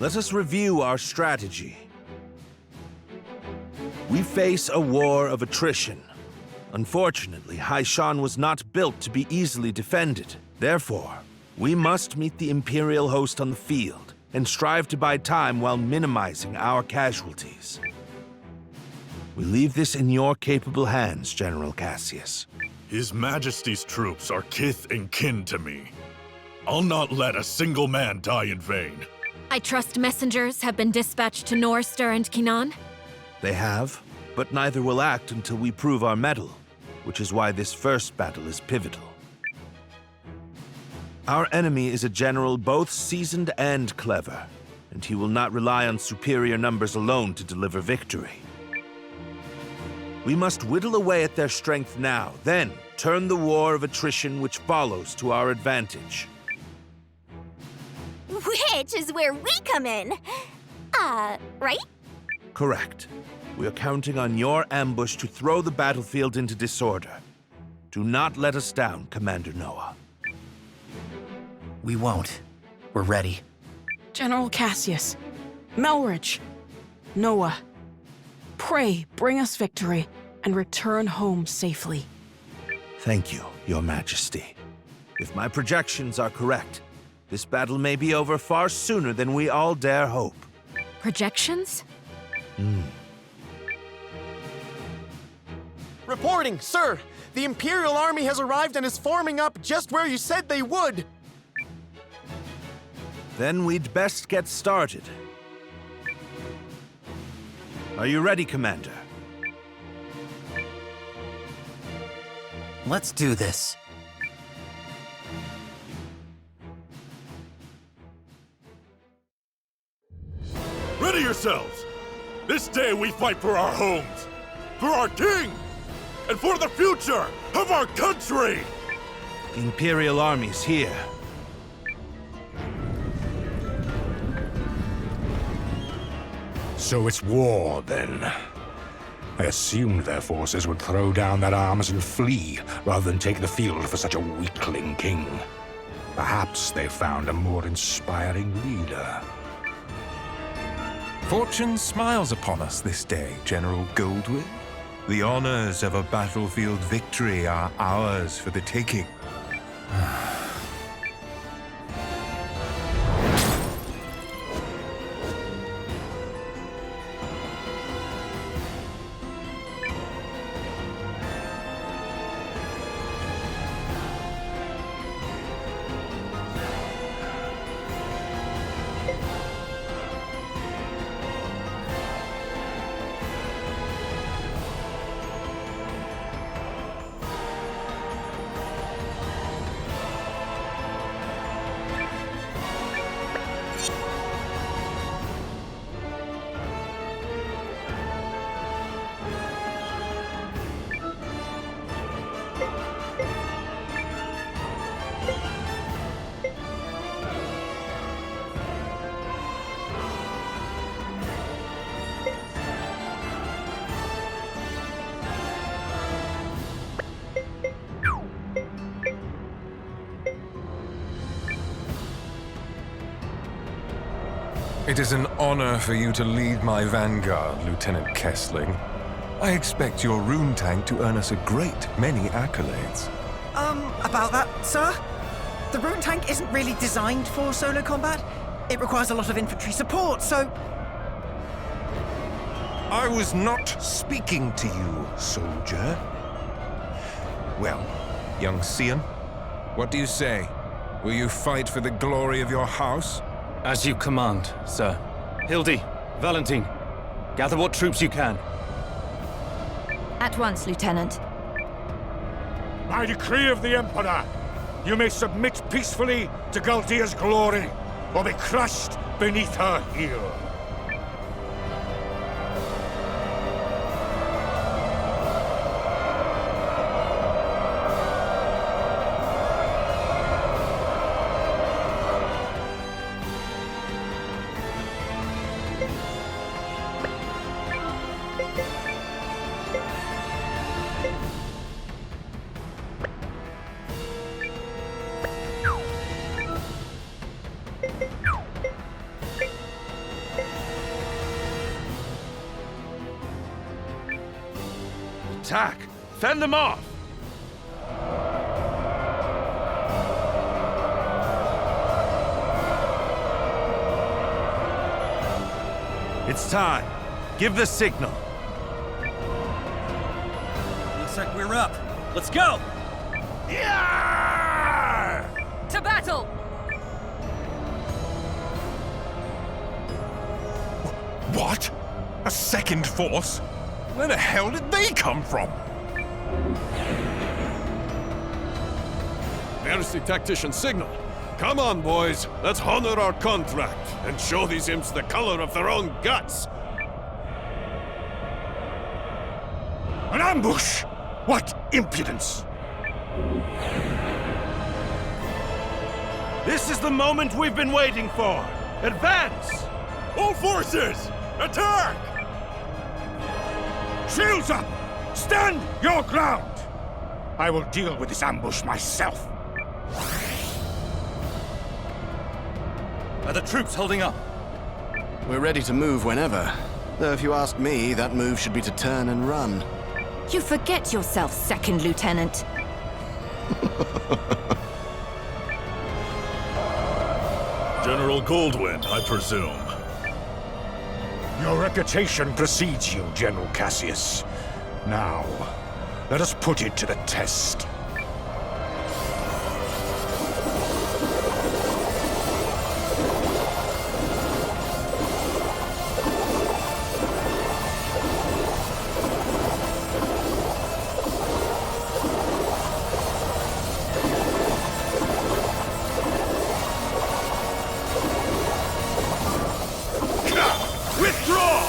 Let us review our strategy. We face a war of attrition. Unfortunately, Haishan was not built to be easily defended. Therefore, we must meet the Imperial host on the field and strive to buy time while minimizing our casualties. We leave this in your capable hands, General Cassius. His Majesty's troops are kith and kin to me. I'll not let a single man die in vain. I trust messengers have been dispatched to Norster and Kinan? They have, but neither will act until we prove our mettle, which is why this first battle is pivotal. Our enemy is a general both seasoned and clever, and he will not rely on superior numbers alone to deliver victory. We must whittle away at their strength now, then turn the war of attrition which follows to our advantage. Which is where we come in. Right? Correct. We are counting on your ambush to throw the battlefield into disorder. Do not let us down, Commander Noah. We won't. We're ready. General Cassius, Melridge, Noah, pray bring us victory and return home safely. Thank you, Your Majesty. If my projections are correct, this battle may be over far sooner than we all dare hope. Projections? Reporting, sir! The Imperial Army has arrived and is forming up just where you said they would! Then we'd best get started. Are you ready, Commander? Let's do this. Ready yourselves! This day we fight for our homes, for our king, and for the future of our country! The Imperial Army's here. So it's war, then. I assumed their forces would throw down their arms and flee, rather than take the field for such a weakling king. Perhaps they found a more inspiring leader. Fortune smiles upon us this day, General Goldwyn. The honors of a battlefield victory are ours for the taking. It is an honor for you to lead my vanguard, Lieutenant Kessling. I expect your rune tank to earn us a great many accolades. About that, sir? The rune tank isn't really designed for solo combat. It requires a lot of infantry support, so... I was not speaking to you, soldier. Well, young Sion, what do you say? Will you fight for the glory of your house? As you command, sir. Hildy, Valentine, gather what troops you can. At once, Lieutenant. By decree of the Emperor, you may submit peacefully to Galdia's glory, or be crushed beneath her heel. attack! Fend them off! It's time. Give the signal. Looks like we're up. Let's go! Yeah! To battle! What? A second force? Where the hell did they come from? There's the tactician's signal. Come on, boys. Let's honor our contract and show these imps the color of their own guts. An ambush! What impudence! This is the moment we've been waiting for! Advance! All forces, attack! Shields up! Stand your ground! I will deal with this ambush myself. Are the troops holding up? We're ready to move whenever. Though if you ask me, that move should be to turn and run. You forget yourself, Second Lieutenant. General Goldwyn, I presume. Your reputation precedes you, General Cassius. Now, let us put it to the test. Withdraw!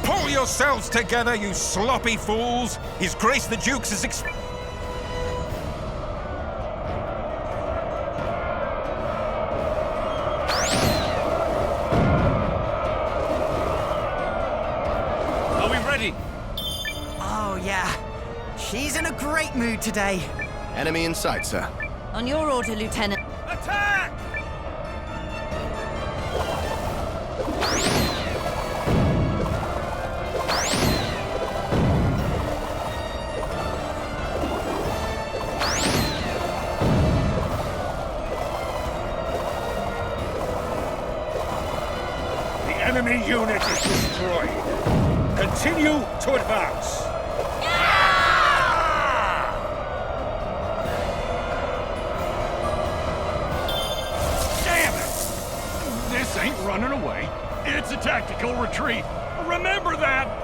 Pull yourselves together, you sloppy fools! His Grace the Duke's is Are we ready? Oh, yeah. She's in a great mood today. Enemy in sight, sir. On your order, Lieutenant. Attack! The enemy unit is destroyed. Continue to advance. Damn it! This ain't running away. It's a tactical retreat. Remember that!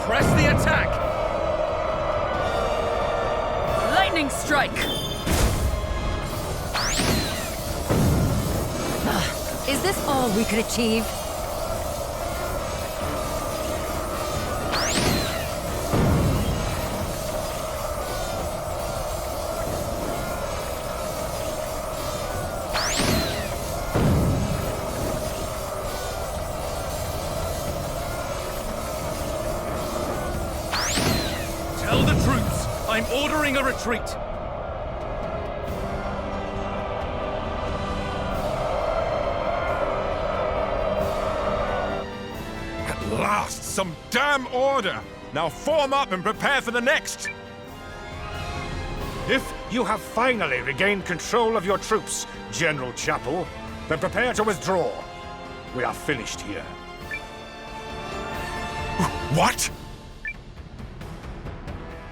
Press the attack! Lightning strike! Is this all we could achieve? ordering a retreat. At last, some damn order! Now form up and prepare for the next! If you have finally regained control of your troops, General Chapel, then prepare to withdraw. We are finished here. What?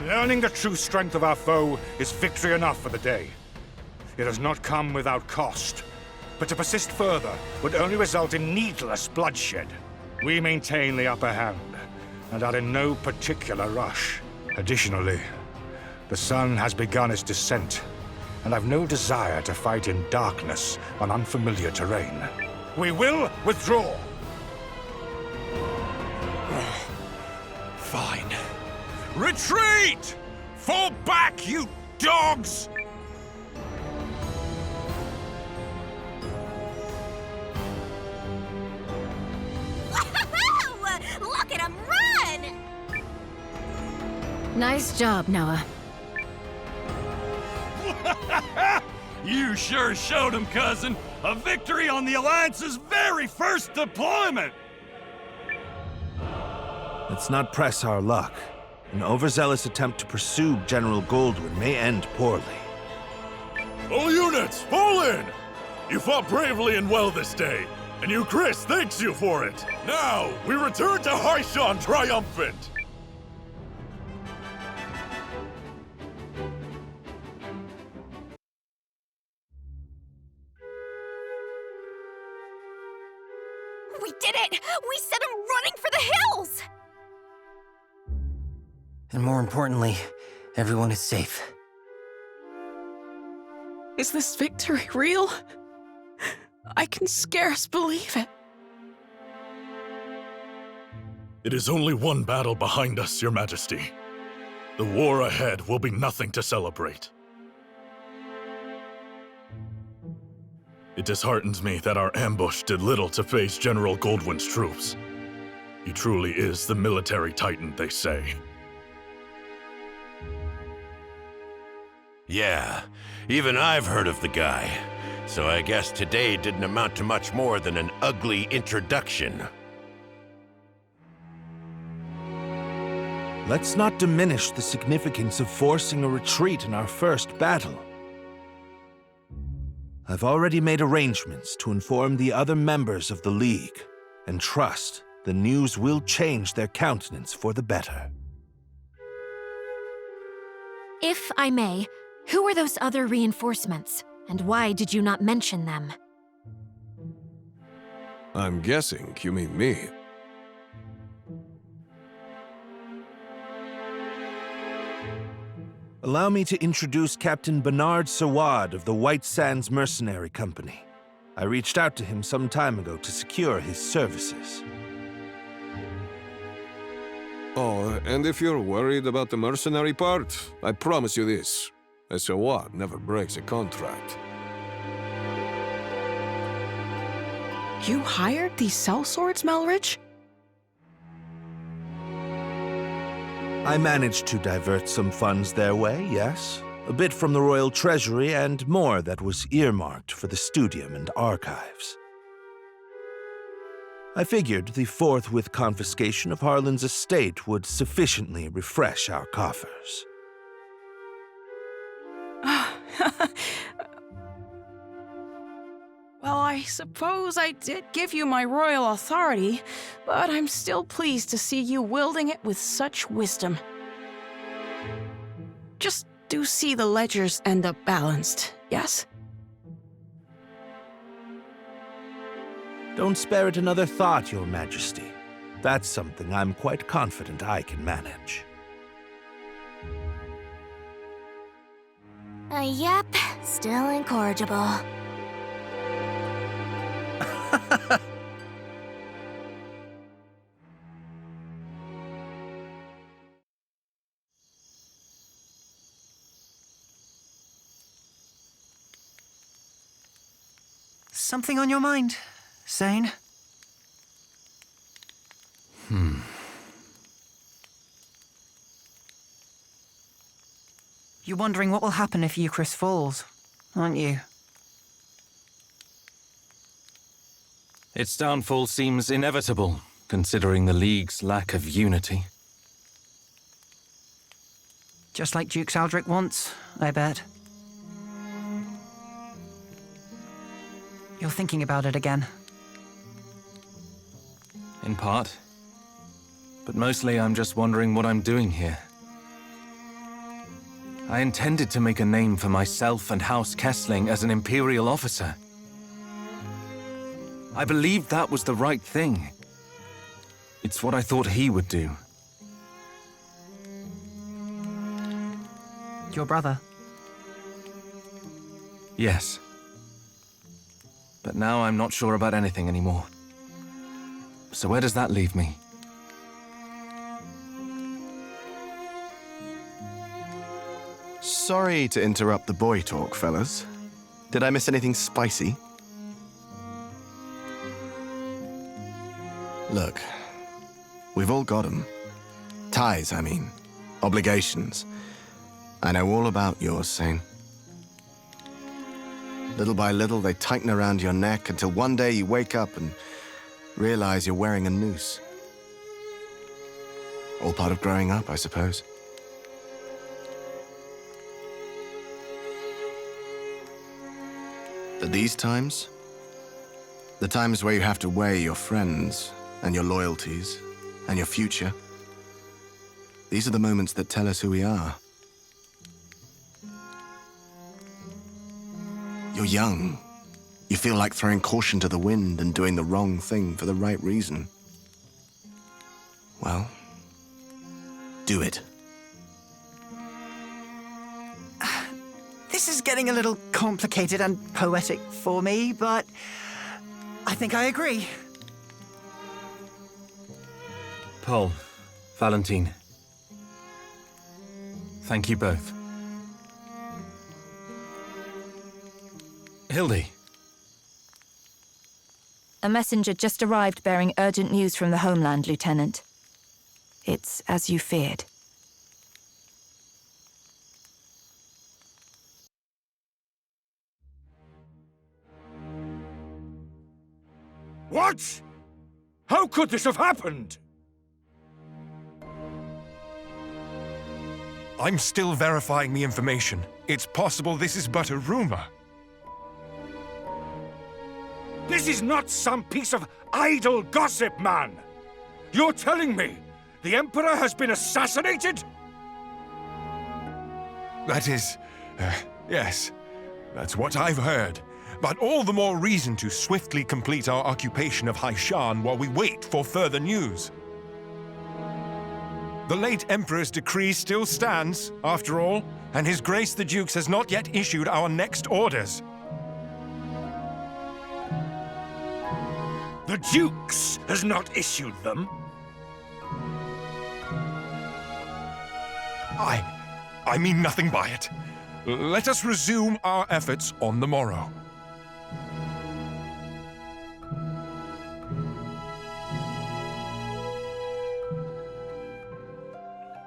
Learning the true strength of our foe is victory enough for the day. It has not come without cost, but to persist further would only result in needless bloodshed. We maintain the upper hand, and are in no particular rush. Additionally, the sun has begun its descent, and I've no desire to fight in darkness on unfamiliar terrain. We will withdraw! Fine. Retreat! Fall back, you dogs! Look at him run! Nice job, Noah. You sure showed him, cousin. A victory on the Alliance's very first deployment! Let's not press our luck. An overzealous attempt to pursue General Goldwyn may end poorly. All units, fall in! You fought bravely and well this day, and you, Chris, thanks you for it. Now, we return to Haishan triumphant! We did it! We set him running for the hills! And more importantly, everyone is safe. Is this victory real? I can scarce believe it. It is only one battle behind us, Your Majesty. The war ahead will be nothing to celebrate. It disheartens me that our ambush did little to face General Goldwyn's troops. He truly is the military titan, they say. Yeah, even I've heard of the guy. So I guess today didn't amount to much more than an ugly introduction. Let's not diminish the significance of forcing a retreat in our first battle. I've already made arrangements to inform the other members of the League, and trust the news will change their countenance for the better. If I may, who are those other reinforcements, and why did you not mention them? I'm guessing you mean me. Allow me to introduce Captain Bernard Sawad of the White Sands Mercenary Company. I reached out to him some time ago to secure his services. Oh, and if you're worried about the mercenary part, I promise you this. A Sawad never breaks a contract. You hired these sellswords, Melridge? I managed to divert some funds their way, yes. A bit from the royal treasury and more that was earmarked for the studium and archives. I figured the forthwith confiscation of Harlan's estate would sufficiently refresh our coffers. Well, I suppose I did give you my royal authority, but I'm still pleased to see you wielding it with such wisdom. Just do see the ledgers end up balanced, yes? Don't spare it another thought, Your Majesty. That's something I'm quite confident I can manage. Yep, still incorrigible. Something on your mind, Zane? You're wondering what will happen if Eucharist falls, aren't you? Its downfall seems inevitable, considering the League's lack of unity. Just like Duke Saldric wants, I bet. You're thinking about it again. In part. But mostly I'm just wondering what I'm doing here. I intended to make a name for myself and House Kessling as an Imperial officer. I believed that was the right thing. It's what I thought he would do. Your brother? Yes. But now I'm not sure about anything anymore. So where does that leave me? Sorry to interrupt the boy talk, fellas. Did I miss anything spicy? Look, we've all got 'em. Ties, I mean. Obligations. I know all about yours, Sane. Little by little, they tighten around your neck until one day you wake up and realize you're wearing a noose. All part of growing up, I suppose. But these times, the times where you have to weigh your friends and your loyalties and your future, these are the moments that tell us who we are. You're young. You feel like throwing caution to the wind and doing the wrong thing for the right reason. Well, do it. This is getting a little complicated and poetic for me, but I think I agree. Paul, Valentine. Thank you both. Hildy. A messenger just arrived bearing urgent news from the homeland, Lieutenant. It's as you feared. What? How could this have happened? I'm still verifying the information. It's possible this is but a rumor. This is not some piece of idle gossip, man! You're telling me the Emperor has been assassinated? That is... yes. That's what I've heard. But all the more reason to swiftly complete our occupation of Haishan while we wait for further news. The late Emperor's decree still stands, after all, and His Grace the Dukes has not yet issued our next orders. The Dukes has not issued them? I mean nothing by it. Let us resume our efforts on the morrow.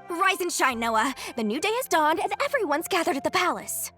Rise and shine, Noah. The new day has dawned and everyone's gathered at the palace.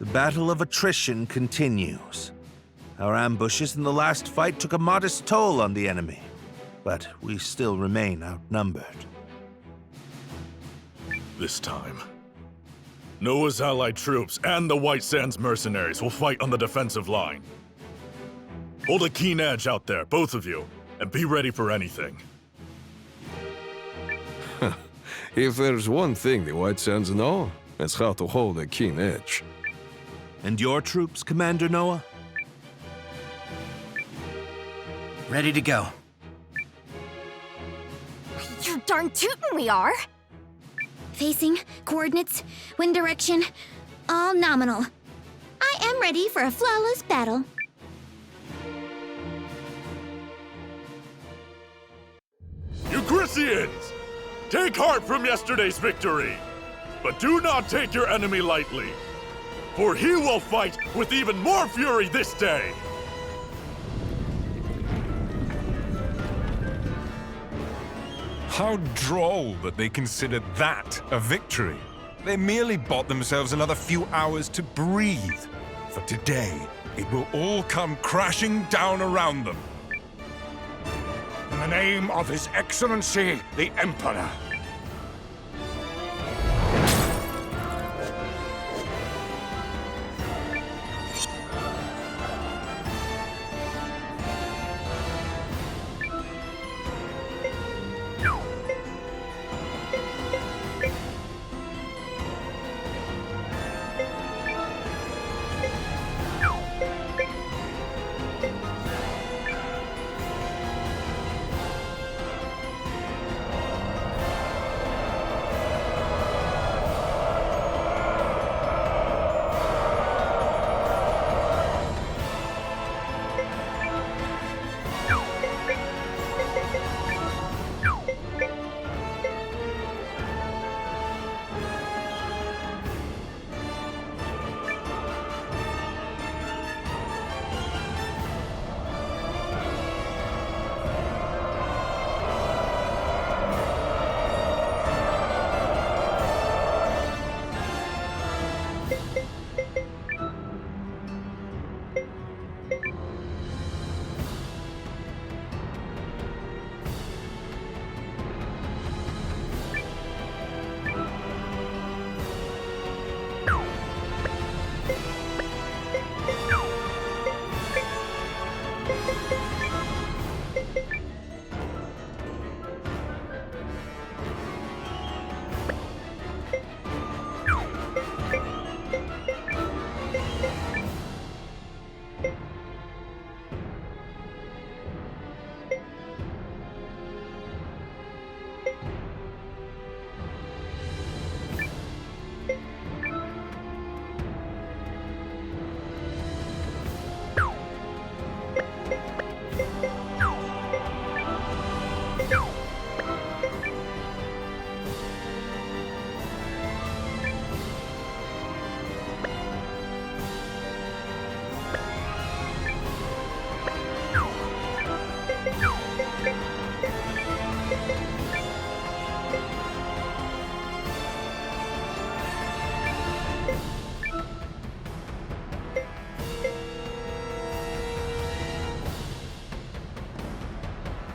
The battle of attrition continues. Our ambushes in the last fight took a modest toll on the enemy, but we still remain outnumbered. This time, Noah's allied troops and the White Sands mercenaries will fight on the defensive line. Hold a keen edge out there, both of you, and be ready for anything. If there's one thing the White Sands know, it's how to hold a keen edge. And your troops, Commander Noah? Ready to go. You're darn tootin' we are. Facing, coordinates, wind direction, all nominal. I am ready for a flawless battle. Euchrysians! Take heart from yesterday's victory, but do not take your enemy lightly, for he will fight with even more fury this day! How droll that they considered that a victory. They merely bought themselves another few hours to breathe. For today, it will all come crashing down around them. In the name of His Excellency, the Emperor.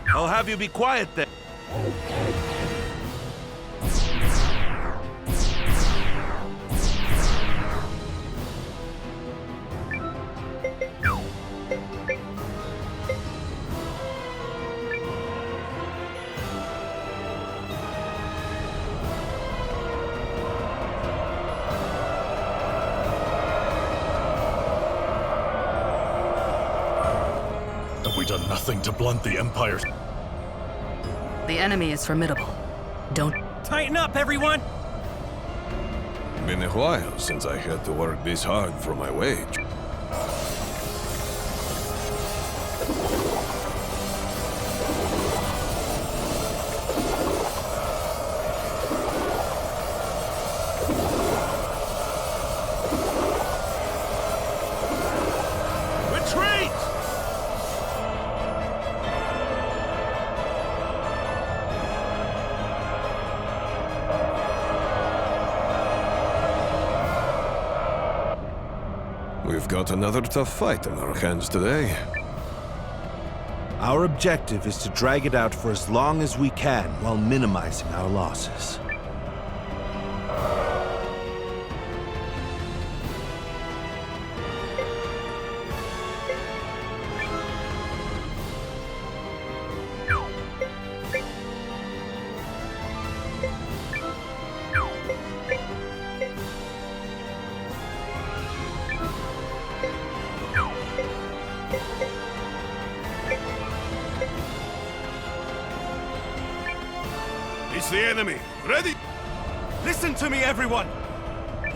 I'll have you be quiet then. Have we done nothing to blunt the Empire's... The enemy is formidable. Don't... Tighten up, everyone! Been a while since I had to work this hard for my wage. We've got another tough fight on our hands today. Our objective is to drag it out for as long as we can while minimizing our losses. It's the enemy. Ready? Listen to me, everyone!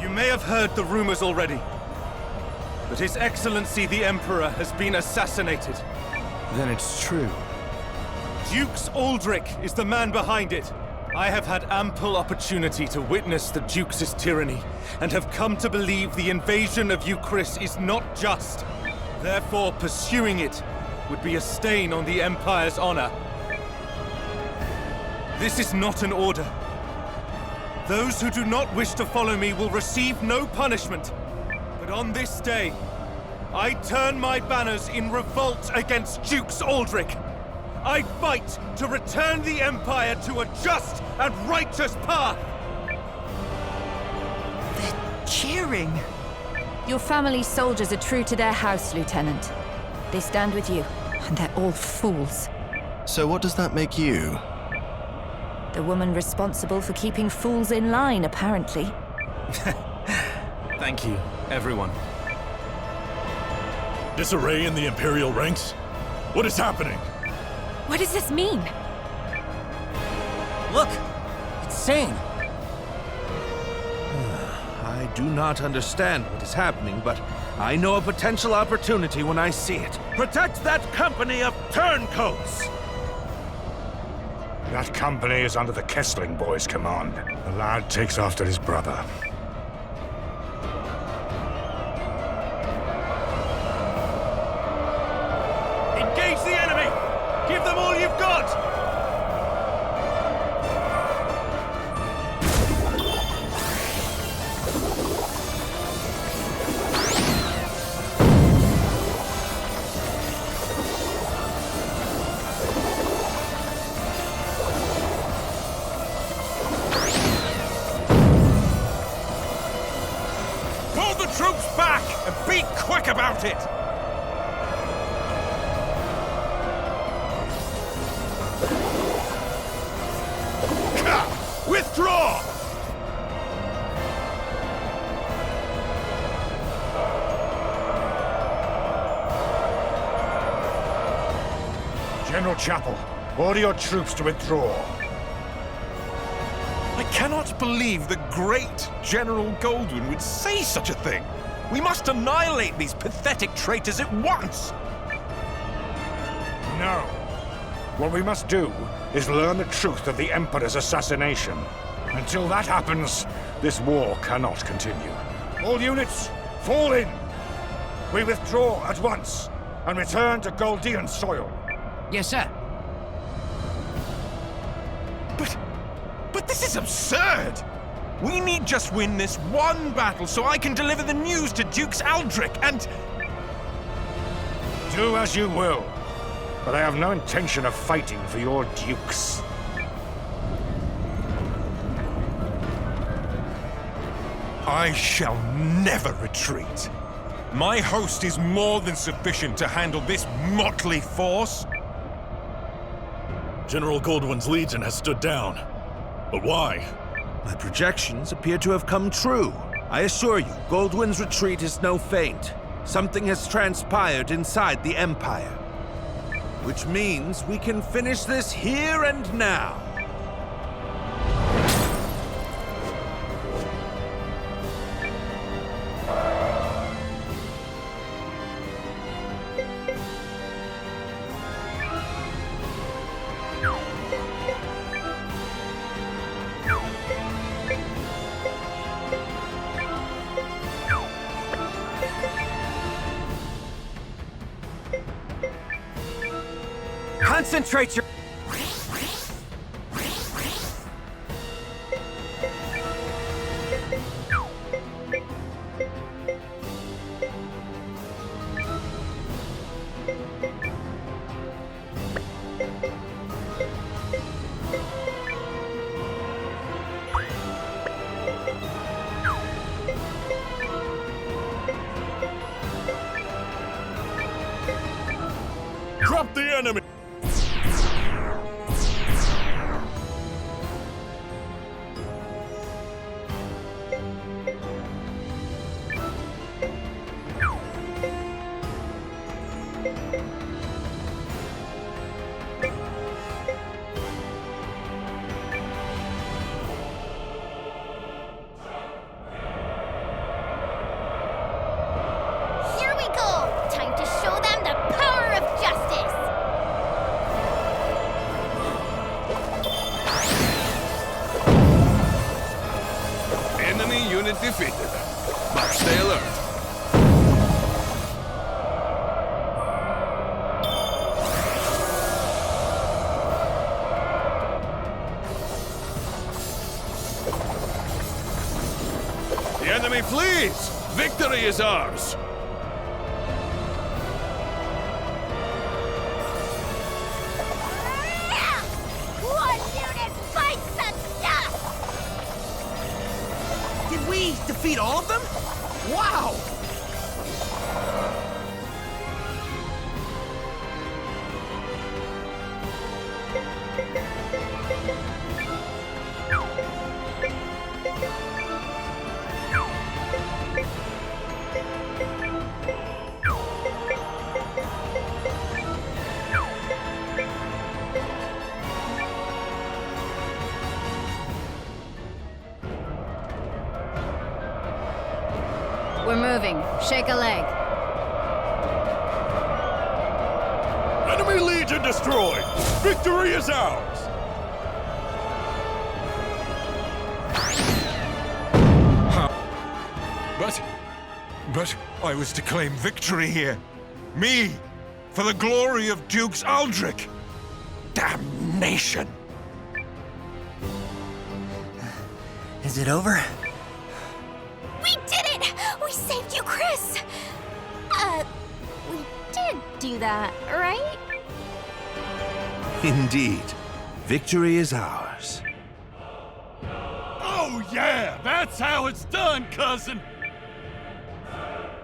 You may have heard the rumors already, but His Excellency the Emperor has been assassinated. Then it's true. Dukes Aldrich is the man behind it. I have had ample opportunity to witness the Duke's tyranny, and have come to believe the invasion of Euchris is not just. Therefore, pursuing it would be a stain on the Empire's honor. This is not an order. Those who do not wish to follow me will receive no punishment. But on this day, I turn my banners in revolt against Dukes Aldrich. I fight to return the Empire to a just and righteous path! They're cheering. Your family's soldiers are true to their house, Lieutenant. They stand with you, and they're all fools. So what does that make you? The woman responsible for keeping fools in line, apparently. Thank you, everyone. Disarray in the Imperial ranks? What is happening? What does this mean? Look! It's Sane! I do not understand what is happening, but I know a potential opportunity when I see it. Protect that company of turncoats! That company is under the Kessling boys' command. The lad takes after his brother. Engage the enemy! Give them all you've got! Pull the troops back and be quick about it! Withdraw! General Chapel, order your troops to withdraw. I cannot believe the great General Goldwyn would say such a thing. We must annihilate these pathetic traitors at once! No. What we must do is learn the truth of the Emperor's assassination. Until that happens, this war cannot continue. All units, fall in! We withdraw at once and return to Goldean soil. Yes, sir. But this is absurd! We need just win this one battle so I can deliver the news to Dukes Aldrich and... Do as you will, but I have no intention of fighting for your dukes. I shall never retreat. My host is more than sufficient to handle this motley force. General Goldwyn's legion has stood down. But why? My projections appear to have come true. I assure you, Goldwyn's retreat is no feint. Something has transpired inside the Empire. Which means we can finish this here and now. Concentrate your... Bankrupt the enemy! Here we go! Time to show them the power of justice! Enemy unit defeated. But stay alert. The enemy flees! Victory is ours! One unit bites the dust! Did we defeat all of them? Wow! We're moving. Shake a leg. Enemy Legion destroyed! Victory is ours! But I was to claim victory here. Me! For the glory of Dukes Aldrich! Damnation! Is it over? We did it! We saved you, Chris! We did do that, right? Indeed. Victory is ours. Oh, yeah! That's how it's done, cousin!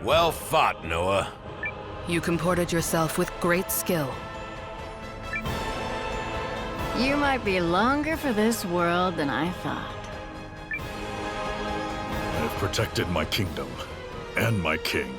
Well fought, Noah. You comported yourself with great skill. You might be longer for this world than I thought. I've protected my kingdom and my king.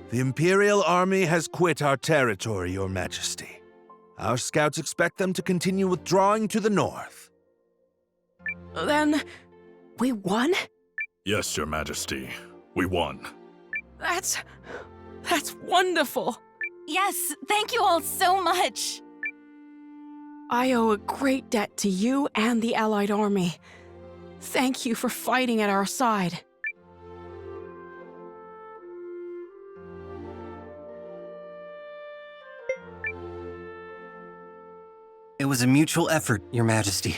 The Imperial Army has quit our territory, Your Majesty. Our scouts expect them to continue withdrawing to the north. Then, we won? Yes, Your Majesty. We won. That's wonderful. Yes, thank you all so much. I owe a great debt to you and the Allied army. Thank you for fighting at our side. It was a mutual effort, Your Majesty.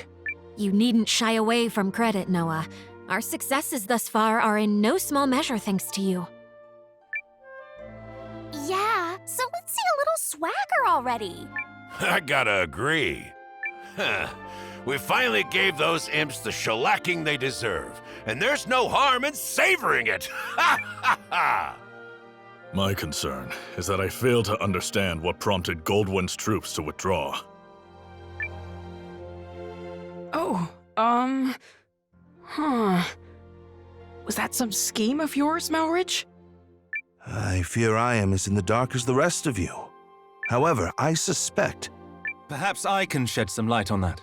You needn't shy away from credit, Noah. Our successes thus far are in no small measure thanks to you. Yeah, so let's see a little swagger already. I gotta agree. Huh. We finally gave those imps the shellacking they deserve, and there's no harm in savoring it! Ha ha ha! My concern is that I fail to understand what prompted Goldwyn's troops to withdraw. Oh, Was that some scheme of yours, Melridge? I fear I am as in the dark as the rest of you. However, I suspect... Perhaps I can shed some light on that.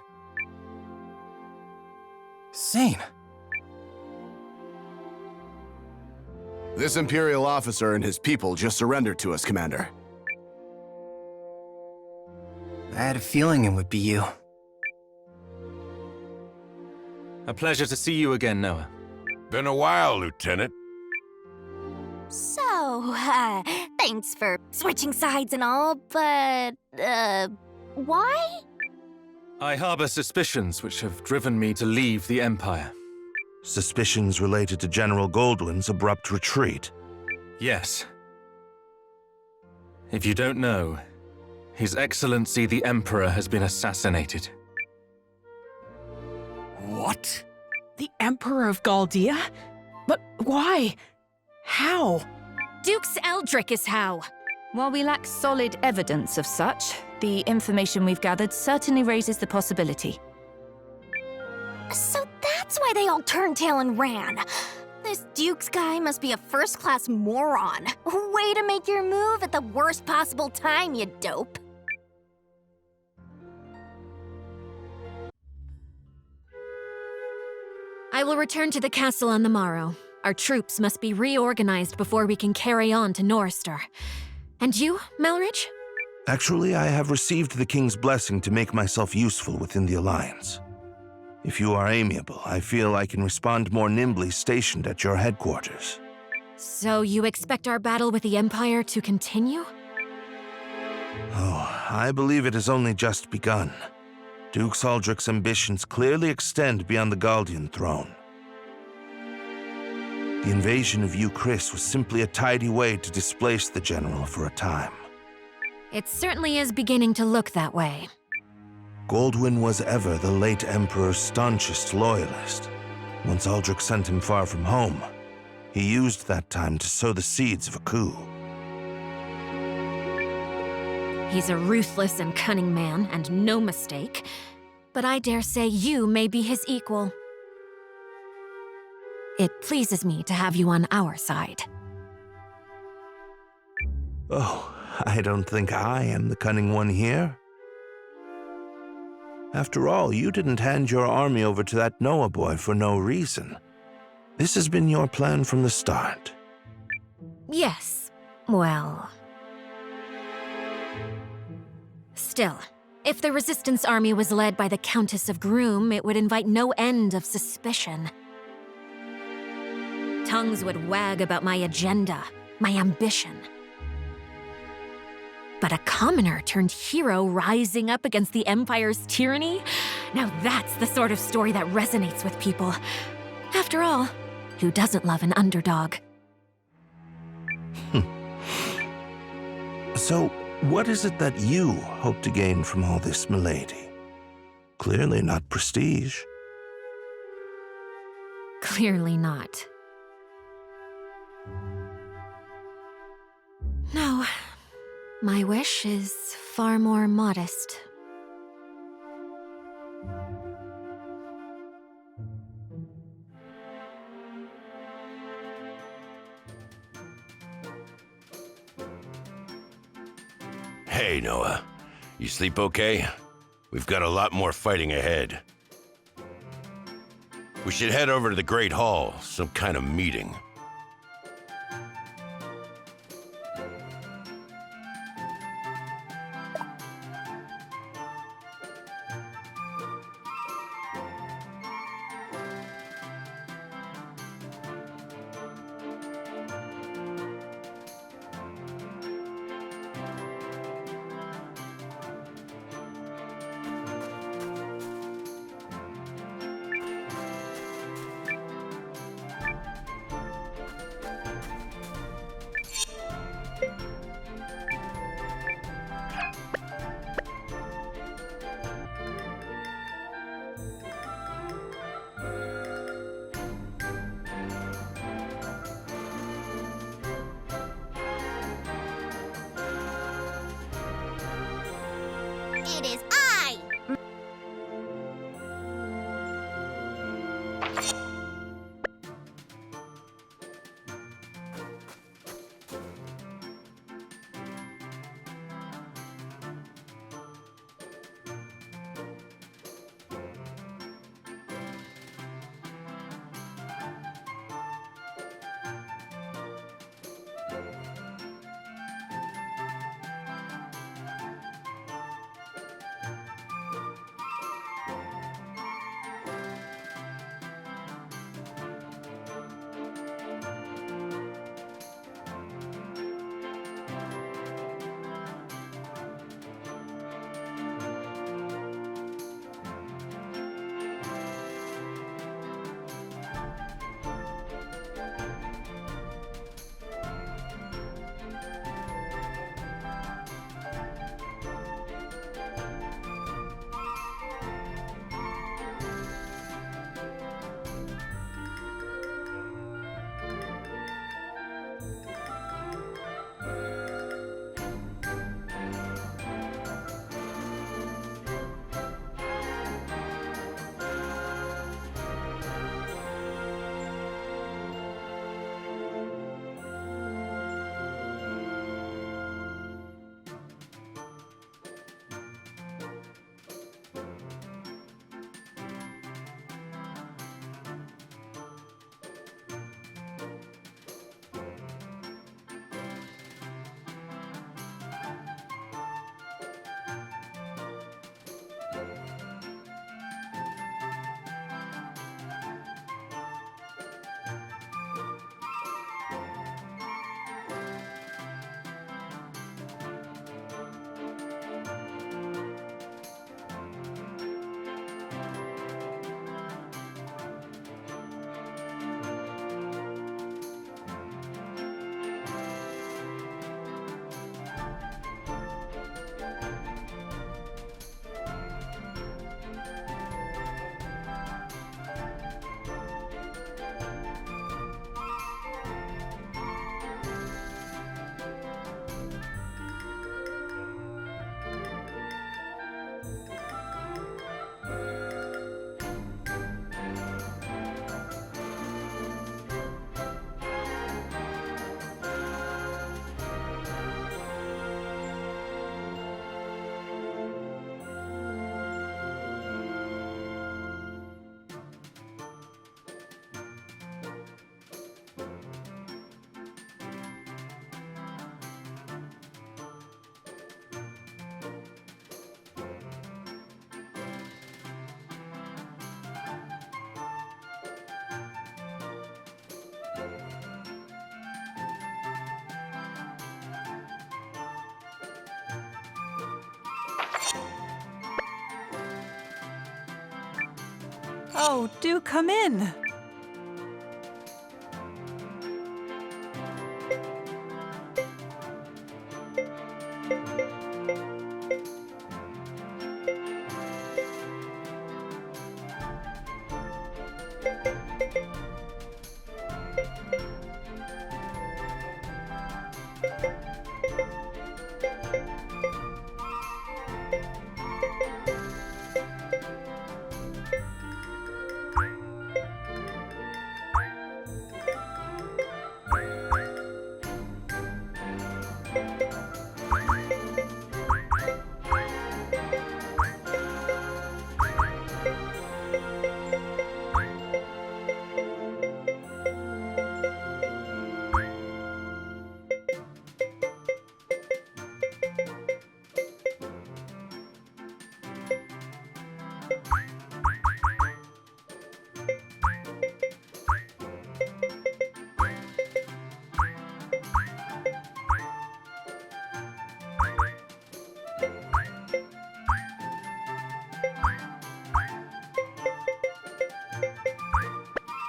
Sane. This Imperial officer and his people just surrendered to us, Commander. I had a feeling it would be you. A pleasure to see you again, Noah. Been a while, Lieutenant. So, thanks for switching sides and all, but, why? I harbor suspicions which have driven me to leave the Empire. Suspicions related to General Goldwyn's abrupt retreat. Yes. If you don't know, His Excellency the Emperor has been assassinated. What? The Emperor of Galdea? But why? How? Dukes Eldrick is how. While we lack solid evidence of such, the information we've gathered certainly raises the possibility. So that's why they all turned tail and ran. This Dukes guy must be a first-class moron. Way to make your move at the worst possible time, you dope. I will return to the castle on the morrow. Our troops must be reorganized before we can carry on to Norrister. And you, Melridge? Actually, I have received the King's blessing to make myself useful within the Alliance. If you are amiable, I feel I can respond more nimbly stationed at your headquarters. So you expect our battle with the Empire to continue? Oh, I believe it has only just begun. Duke Aldrich's ambitions clearly extend beyond the Galdian throne. The invasion of Chris was simply a tidy way to displace the general for a time. It certainly is beginning to look that way. Goldwyn was ever the late Emperor's staunchest loyalist. Once Aldrich sent him far from home, he used that time to sow the seeds of a coup. He's a ruthless and cunning man, and no mistake. But I dare say you may be his equal. It pleases me to have you on our side. Oh, I don't think I am the cunning one here. After all, you didn't hand your army over to that Noah boy for no reason. This has been your plan from the start. Yes, well... Still, if the Resistance army was led by the Countess of Groom, it would invite no end of suspicion. Tongues would wag about my agenda, my ambition. But a commoner turned hero rising up against the Empire's tyranny? Now that's the sort of story that resonates with people. After all, who doesn't love an underdog? So, what is it that you hope to gain from all this, milady? Clearly not prestige. Clearly not. No, my wish is far more modest. Hey, Noah. You sleep okay? We've got a lot more fighting ahead. We should head over to the Great Hall, some kind of meeting. Oh, do come in.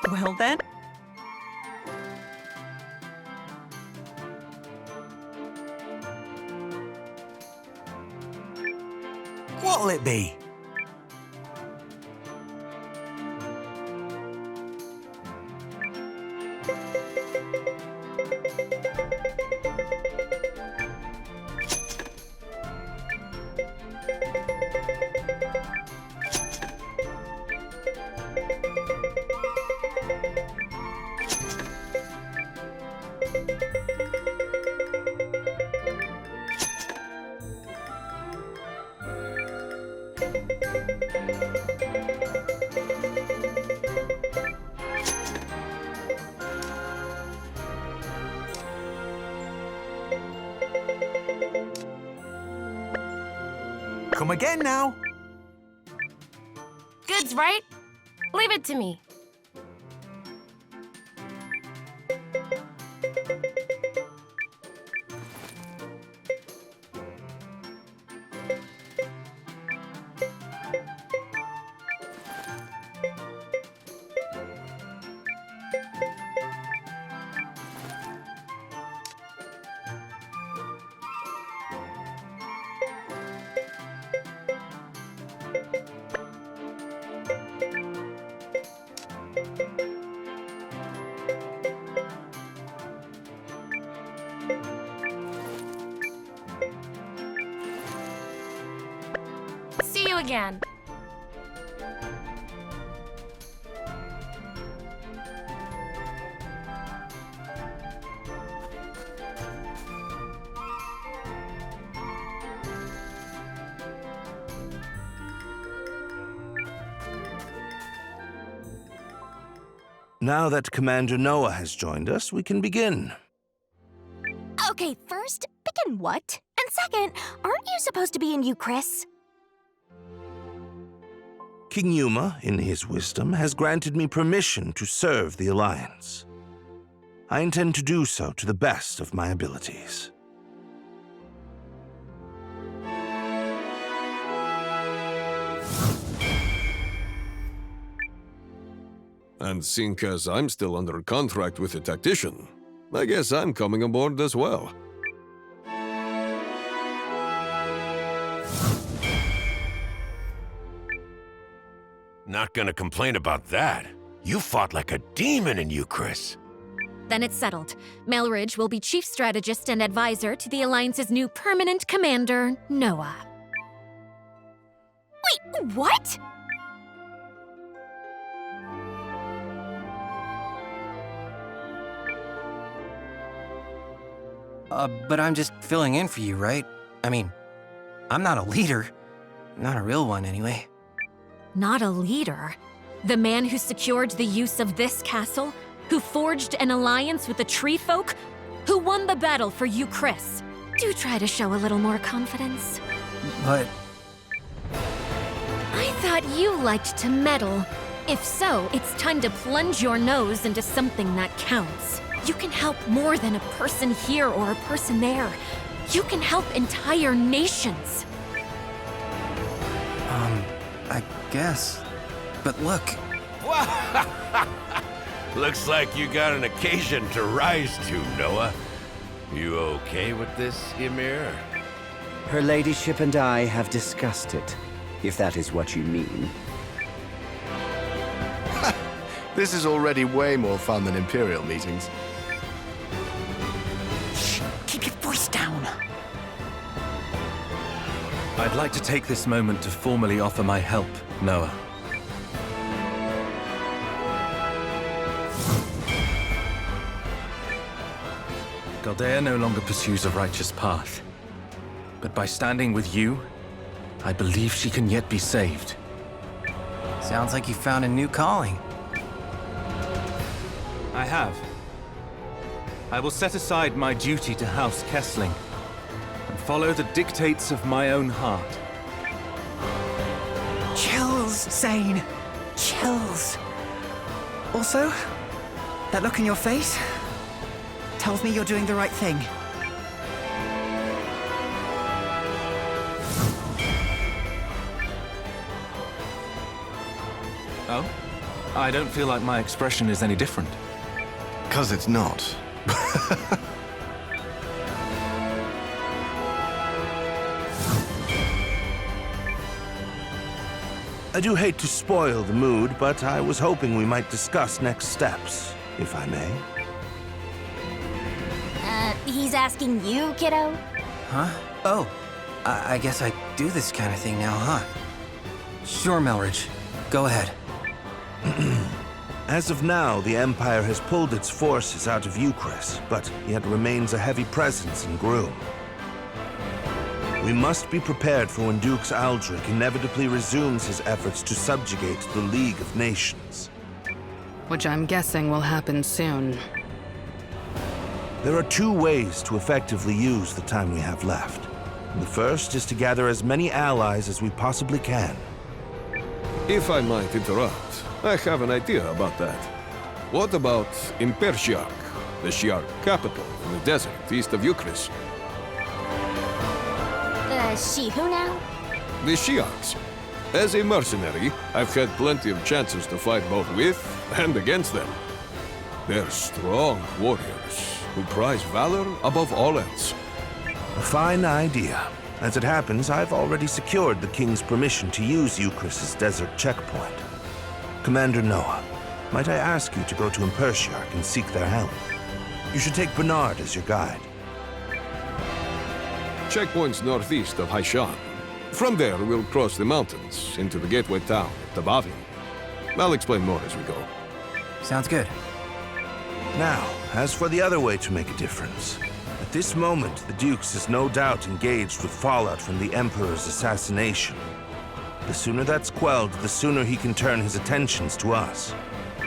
Well then. What'll it be? Come again now. Goods, right? Leave it to me. See you again. Now that Commander Noah has joined us, we can begin. Okay, first, begin what? And second, aren't you supposed to be in Euchris? King Yuma, in his wisdom, has granted me permission to serve the Alliance. I intend to do so to the best of my abilities. And seeing as I'm still under contract with the tactician, I guess I'm coming aboard as well. Not gonna complain about that. You fought like a demon in Euchris. Then it's settled. Melridge will be chief strategist and advisor to the Alliance's new permanent commander, Noah. Wait, what? But I'm just filling in for you, right? I mean, I'm not a leader. Not a real one, anyway. Not a leader? The man who secured the use of this castle? Who forged an alliance with the tree folk? Who won the battle for Euchris? Do try to show a little more confidence. But... I thought you liked to meddle. If so, it's time to plunge your nose into something that counts. You can help more than a person here or a person there. You can help entire nations. I guess. But look, Looks like you got an occasion to rise to, Noah. You okay with this, Ymir? Her ladyship and I have discussed it, if that is what you mean. This is already way more fun than Imperial meetings. Shh! Keep your voice down. I'd like to take this moment to formally offer my help, Noah. Galdea no longer pursues a righteous path. But by standing with you, I believe she can yet be saved. Sounds like you found a new calling. I have. I will set aside my duty to House Kessling and follow the dictates of my own heart. Chills, Zane. Chills. Also, that look in your face tells me you're doing the right thing. Oh? I don't feel like my expression is any different. 'Cause it's not. I do hate to spoil the mood, but I was hoping we might discuss next steps, if I may. He's asking you, kiddo? Huh? Oh, I guess I do this kind of thing now, huh? Sure, Melridge. Go ahead. As of now, the Empire has pulled its forces out of Euchris, but yet remains a heavy presence in Groom. We must be prepared for when Dux Aldrich inevitably resumes his efforts to subjugate the League of Nations. Which I'm guessing will happen soon. There are two ways to effectively use the time we have left. The first is to gather as many allies as we possibly can. If I might interrupt, I have an idea about that. What about Impershiak, the Shi'ar capital in the desert east of Euchris? She who now? The Shi'ars. As a mercenary, I've had plenty of chances to fight both with and against them. They're strong warriors who prize valor above all else. A fine idea. As it happens, I've already secured the King's permission to use Euchris' desert checkpoint. Commander Noah, might I ask you to go to Impershiak and seek their help? You should take Bernard as your guide. Checkpoint's northeast of Haishan. From there, we'll cross the mountains into the gateway town, Tavavin. I'll explain more as we go. Sounds good. Now, as for the other way to make a difference. At this moment, the Dukes is no doubt engaged with fallout from the Emperor's assassination. The sooner that's quelled, the sooner he can turn his attentions to us.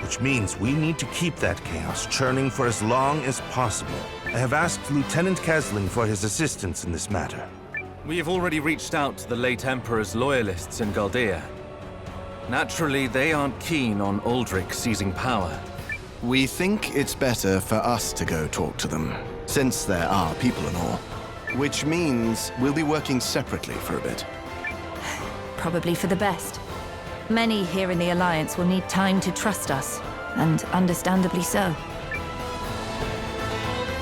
Which means we need to keep that chaos churning for as long as possible. I have asked Lieutenant Kesling for his assistance in this matter. We have already reached out to the late Emperor's loyalists in Galdea. Naturally, they aren't keen on Aldrich seizing power. We think it's better for us to go talk to them, since there are people and all. Which means we'll be working separately for a bit. Probably for the best. Many here in the Alliance will need time to trust us, and understandably so.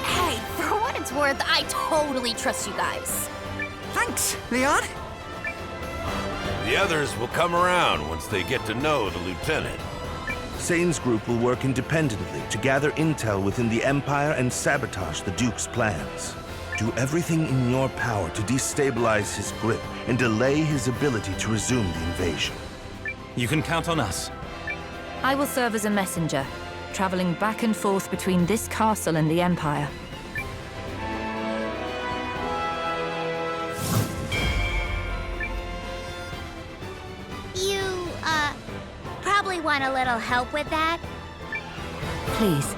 Hey, for what it's worth, I totally trust you guys. Thanks, Leon. The others will come around once they get to know the lieutenant. Sane's group will work independently to gather intel within the Empire and sabotage the Duke's plans. Do everything in your power to destabilize his grip and delay his ability to resume the invasion. You can count on us. I will serve as a messenger, traveling back and forth between this castle and the Empire. You, probably want a little help with that? Please.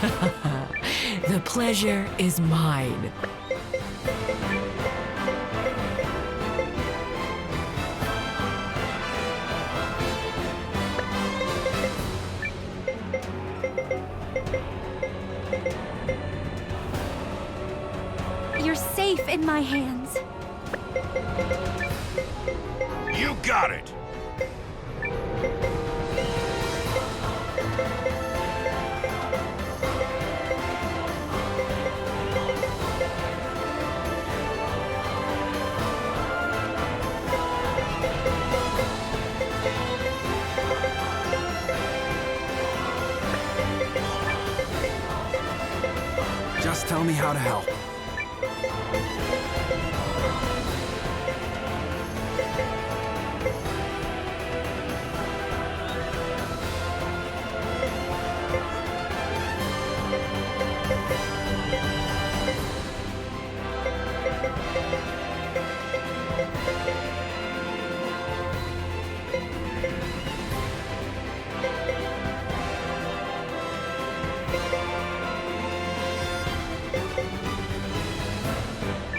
The pleasure is mine. You're safe in my hands. You got it! Just tell me how to help.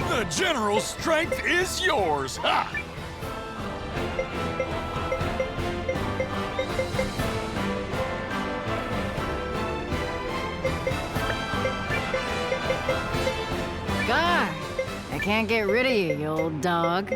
The General's strength is yours! Ha! Gar, I can't get rid of you, you old dog.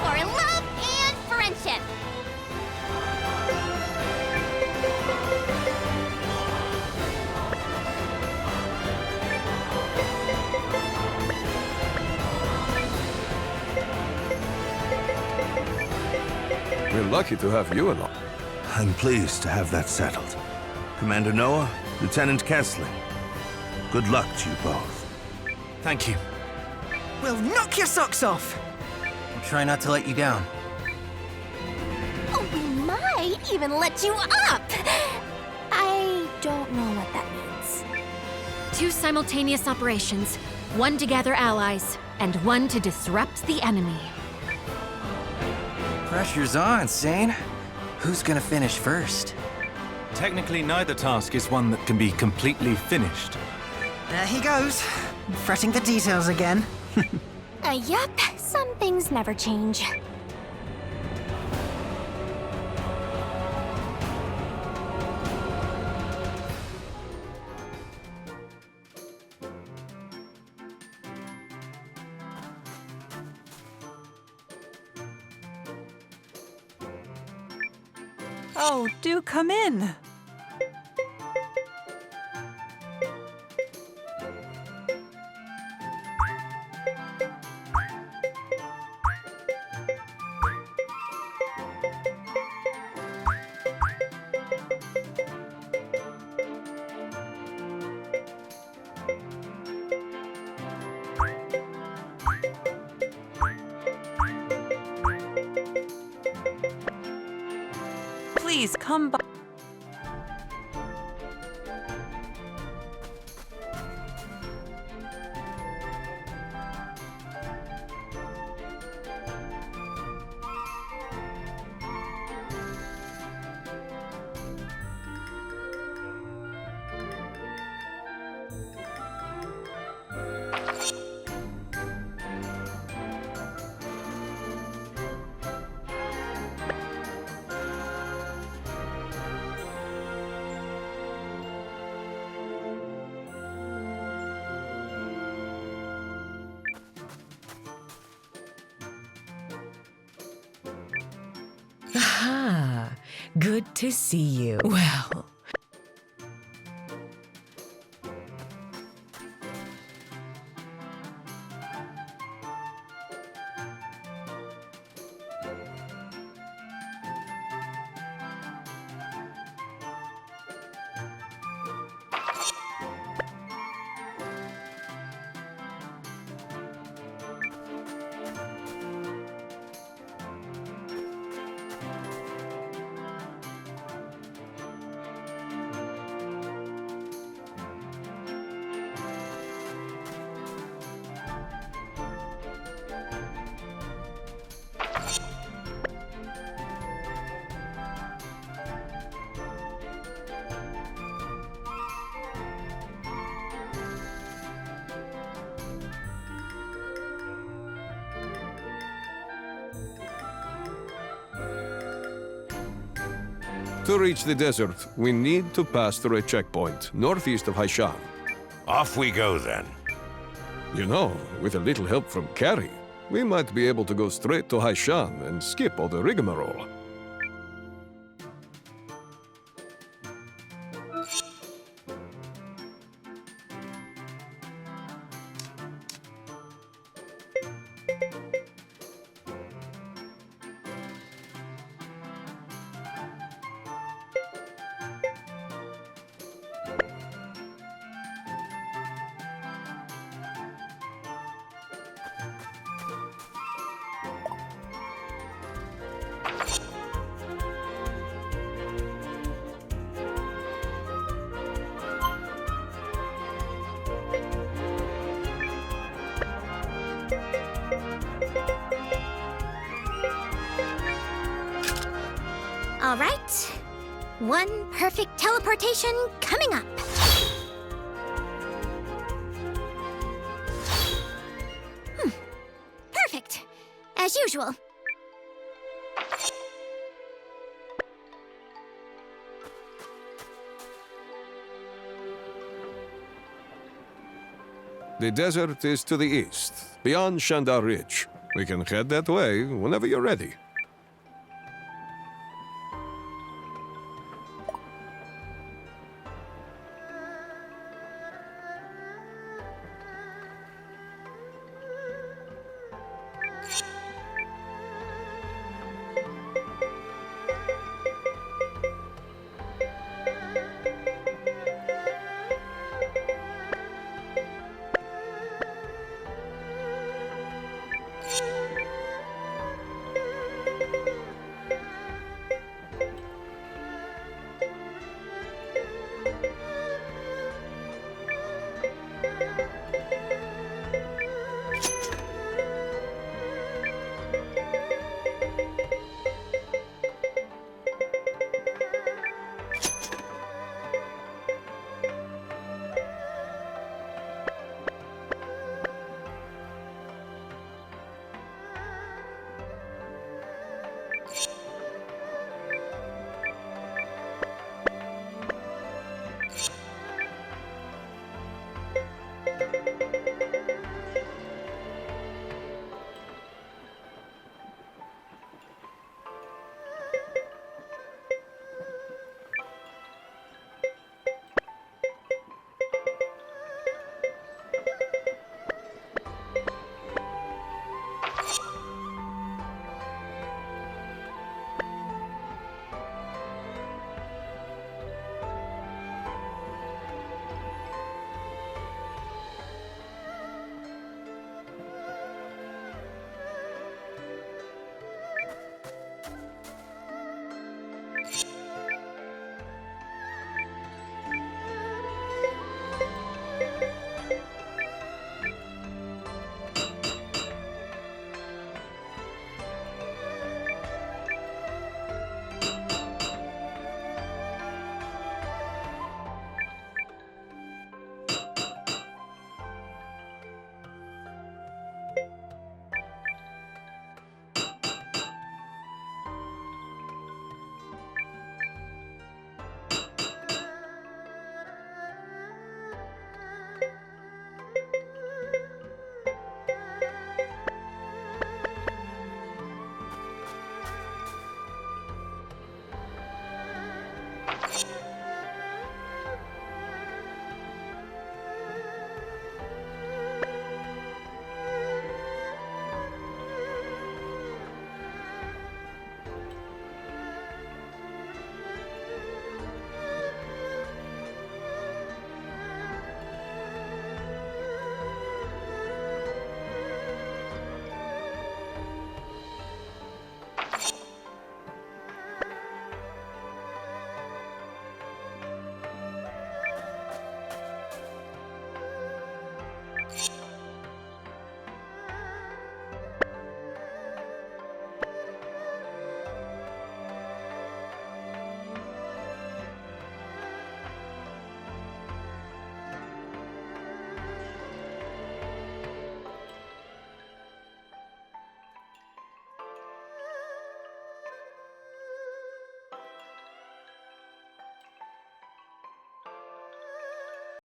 For love and friendship. We're lucky to have you along. I'm pleased to have that settled. Commander Noah, Lieutenant Kessling, good luck to you both. Thank you. We'll knock your socks off! We'll try not to let you down. Oh, we might even let you up. I don't know what that means. 2 simultaneous operations, one to gather allies, and one to disrupt the enemy. Pressure's on, Sane. Who's gonna finish first? Technically, neither task is one that can be completely finished. There he goes, fretting the details again. Yup, some things never change. Oh, do come in. Please come by. Aha! Good to see you. Well, To reach the desert, we need to pass through a checkpoint northeast of Haishan. Off we go then. You know, with a little help from Carrie, we might be able to go straight to Haishan and skip all the rigmarole. All right. One perfect teleportation coming up. Perfect. As usual. The desert is to the east, beyond Shandar Ridge. We can head that way whenever you're ready.